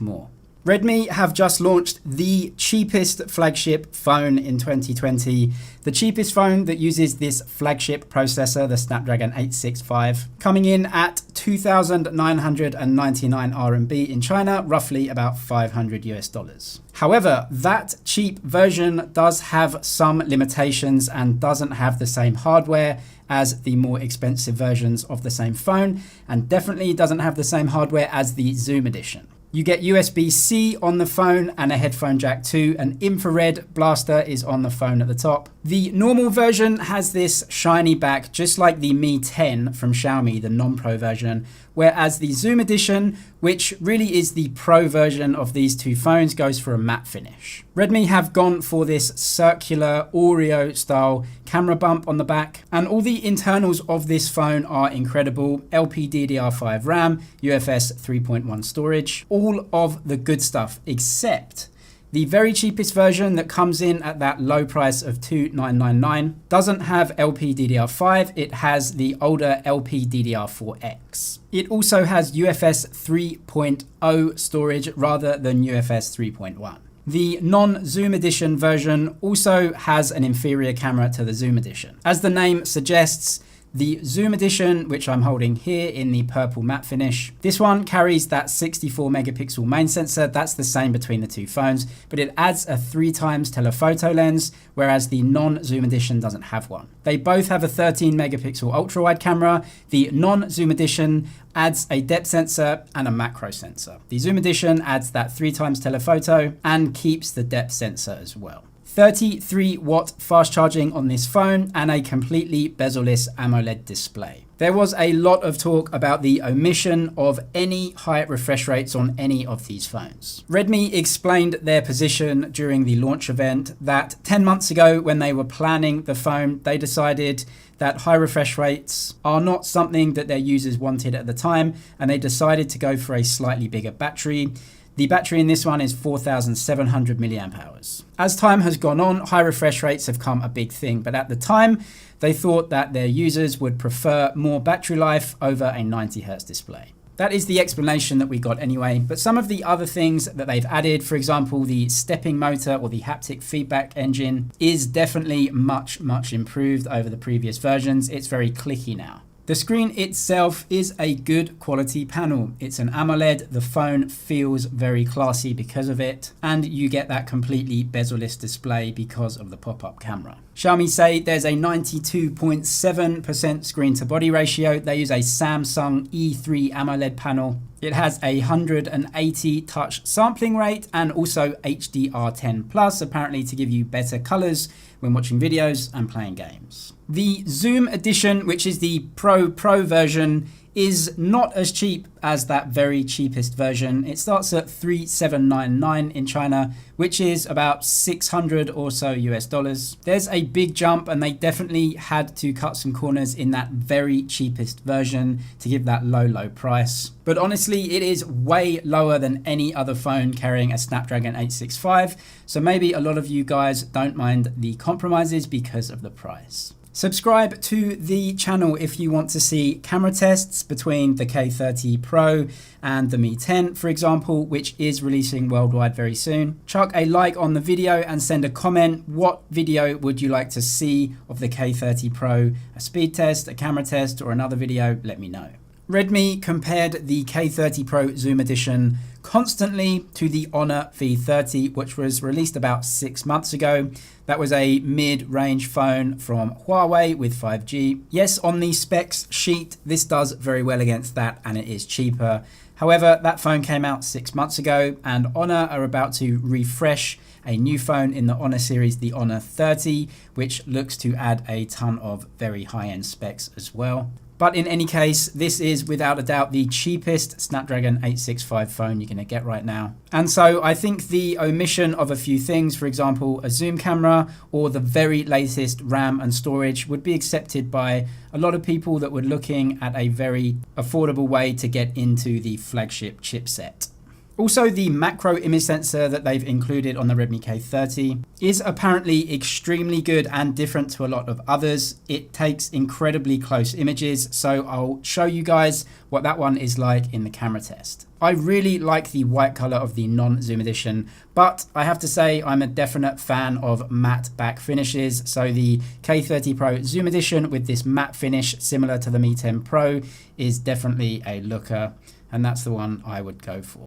more. Redmi have just launched the cheapest flagship phone in 2020. The cheapest phone that uses this flagship processor, the Snapdragon 865, coming in at 2,999 RMB in China, roughly about $500 US. However, that cheap version does have some limitations and doesn't have the same hardware as the more expensive versions of the same phone, and definitely doesn't have the same hardware as the Zoom edition. You get USB-C on the phone and a headphone jack too. An infrared blaster is on the phone at the top. The normal version has this shiny back, just like the Mi 10 from Xiaomi, the non-pro version, whereas the Zoom edition, which really is the pro version of these two phones, goes for a matte finish. Redmi have gone for this circular Oreo style camera bump on the back, and all the internals of this phone are incredible. LPDDR5 RAM, UFS 3.1 storage, all of the good stuff, except the very cheapest version that comes in at that low price of $2,999 doesn't have LPDDR5, it has the older LPDDR4X. It also has UFS 3.0 storage rather than UFS 3.1. The non-Zoom edition version also has an inferior camera to the Zoom edition. As the name suggests, the Zoom edition, which I'm holding here in the purple matte finish, this one carries that 64 megapixel main sensor. That's the same between the two phones, but it adds a 3x telephoto lens, whereas the non-Zoom edition doesn't have one. They both have a 13 megapixel ultra wide camera. The non-Zoom edition adds a depth sensor and a macro sensor. The Zoom edition adds that 3x telephoto and keeps the depth sensor as well. 33 watt fast charging on this phone and a completely bezel-less AMOLED display. There was a lot of talk about the omission of any high refresh rates on any of these phones. Redmi explained their position during the launch event that 10 months ago when they were planning the phone, they decided that high refresh rates are not something that their users wanted at the time, and they decided to go for a slightly bigger battery. The battery in this one is 4,700 milliamp hours. As time has gone on, high refresh rates have become a big thing, but at the time, they thought that their users would prefer more battery life over a 90 Hz display. That is the explanation that we got anyway, but some of the other things that they've added, for example, the stepping motor or the haptic feedback engine, is definitely much improved over the previous versions. It's very clicky now. The screen itself is a good quality panel. It's an AMOLED. The phone feels very classy because of it, and you get that completely bezel-less display because of the pop-up camera. Xiaomi say there's a 92.7% screen to body ratio. They use a Samsung E3 AMOLED panel. It has a 180 touch sampling rate and also HDR10+, apparently to give you better colors when watching videos and playing games. The Zoom edition, which is the Pro version, is not as cheap as that very cheapest version. It starts at 3,799 in China, which is about 600 or so US dollars. There's a big jump, and they definitely had to cut some corners in that very cheapest version to give that low price. But honestly, it is way lower than any other phone carrying a Snapdragon 865. So maybe a lot of you guys don't mind the compromises because of the price. Subscribe to the channel if you want to see camera tests between the K30 Pro and the Mi 10, for example, which is releasing worldwide very soon. Chuck a like on the video and send a comment. What video would you like to see of the K30 Pro? A speed test, a camera test, or another video? Let me know. Redmi compared the K30 Pro Zoom edition constantly to the Honor V30, which was released about 6 months ago. That was a mid-range phone from Huawei with 5G. Yes, on the specs sheet, this does very well against that, and it is cheaper. However, that phone came out 6 months ago, and Honor are about to refresh a new phone in the Honor series, the Honor 30, which looks to add a ton of very high-end specs as well. But in any case, this is without a doubt the cheapest Snapdragon 865 phone you're going to get right now. And so I think the omission of a few things, for example, a zoom camera or the very latest RAM and storage, would be accepted by a lot of people that were looking at a very affordable way to get into the flagship chipset. Also, the macro image sensor that they've included on the Redmi K30 is apparently extremely good and different to a lot of others. It takes incredibly close images, so I'll show you guys what that one is like in the camera test. I really like the white color of the non-zoom edition, but I have to say I'm a definite fan of matte back finishes. So the K30 Pro Zoom Edition with this matte finish similar to the Mi 10 Pro is definitely a looker, and that's the one I would go for.